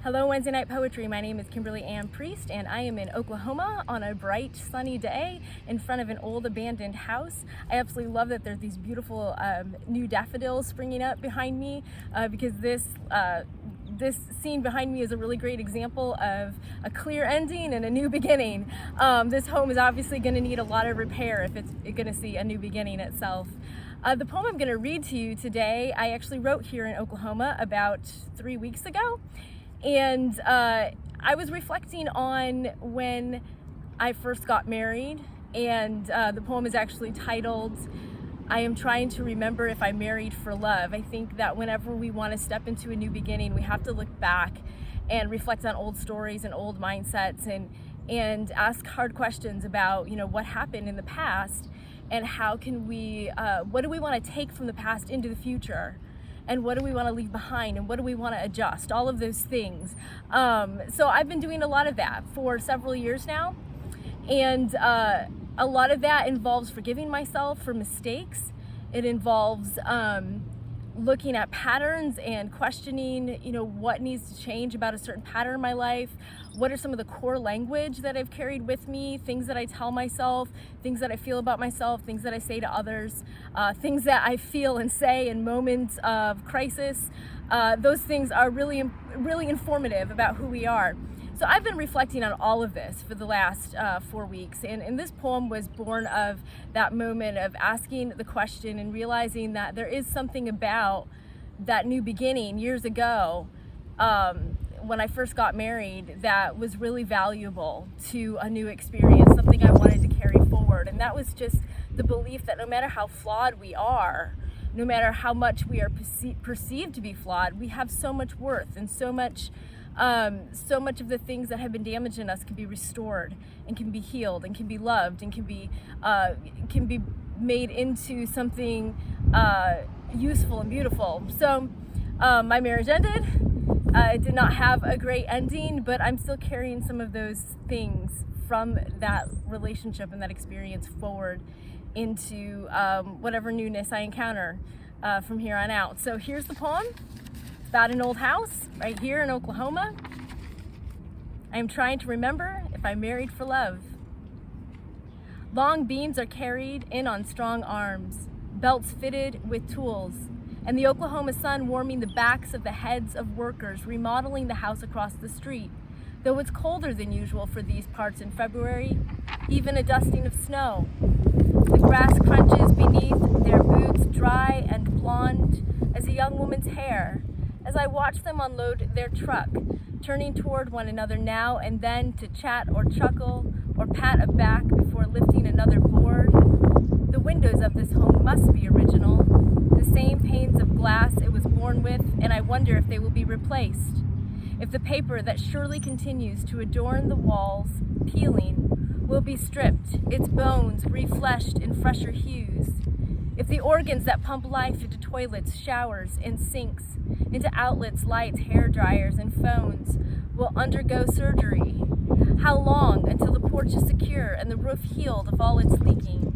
Hello, Wednesday Night Poetry. My name is Kimberly Ann Priest, and I am in Oklahoma on a bright, sunny day in front of an old abandoned house. I absolutely love that there's these beautiful new daffodils springing up behind me because this scene behind me is a really great example of a clear ending and a new beginning. This home is obviously going to need a lot of repair if it's going to see a new beginning itself. The poem I'm going to read to you today, I actually wrote here in Oklahoma about 3 weeks ago. And I was reflecting on when I first got married, and the poem is actually titled, I am trying to remember if I married for love. I think that whenever we want to step into a new beginning, we have to look back and reflect on old stories and old mindsets and ask hard questions about, what happened in the past and how can we, what do we want to take from the past into the future? And what do we want to leave behind, and what do we want to adjust, all of those things. So I've been doing a lot of that for several years now, and a lot of that involves forgiving myself for mistakes. It involves looking at patterns and questioning, what needs to change about a certain pattern in my life. What are some of the core language that I've carried with me, things that I tell myself, things that I feel about myself, things that I say to others, things that I feel and say in moments of crisis. Those things are really informative about who we are. So I've been reflecting on all of this for the last 4 weeks, and this poem was born of that moment of asking the question and realizing that there is something about that new beginning years ago when I first got married that was really valuable to a new experience, something I wanted to carry forward. And that was just the belief that no matter how flawed we are, no matter how much we are perceived to be flawed, we have so much worth, and so much of the things that have been damaged in us can be restored and can be healed and can be loved and can be made into something useful and beautiful. So my marriage ended. It did not have a great ending, but I'm still carrying some of those things from that relationship and that experience forward into whatever newness I encounter from here on out. So here's the poem. It's about an old house right here in Oklahoma. I am trying to remember if I married for love. Long beams are carried in on strong arms, belts fitted with tools, and the Oklahoma sun warming the backs of the heads of workers remodeling the house across the street. Though it's colder than usual for these parts in February, even a dusting of snow. The grass crunches beneath their boots, dry and blonde as a young woman's hair, as I watch them unload their truck, turning toward one another now and then to chat or chuckle or pat a back before lifting another board. The windows of this home must be original, the same panes of glass it was born with, and I wonder if they will be replaced. If the paper that surely continues to adorn the walls, peeling, will be stripped, its bones refleshed in fresher hues. If the organs that pump life into toilets, showers, and sinks, into outlets, lights, hair dryers, and phones will undergo surgery. How long until the porch is secure and the roof healed of all its leaking?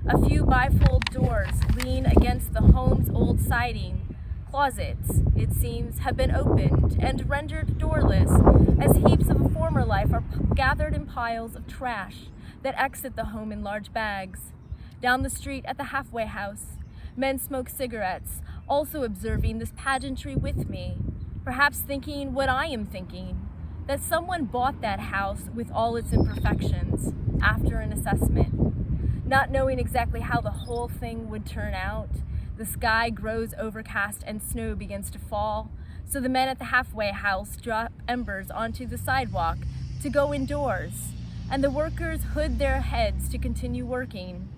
A few bifold doors lean against the home's old siding. Closets, it seems, have been opened and rendered doorless as heaps of a former life are gathered in piles of trash that exit the home in large bags. Down the street at the halfway house, men smoke cigarettes, also observing this pageantry with me, perhaps thinking what I am thinking, that someone bought that house with all its imperfections after an assessment. Not knowing exactly how the whole thing would turn out, the sky grows overcast and snow begins to fall, so the men at the halfway house drop embers onto the sidewalk to go indoors, and the workers hood their heads to continue working.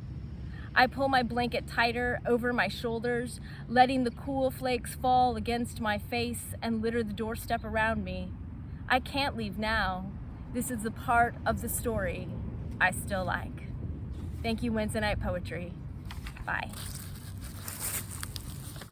I pull my blanket tighter over my shoulders, letting the cool flakes fall against my face and litter the doorstep around me. I can't leave now. This is the part of the story I still like. Thank you, Wednesday Night Poetry. Bye.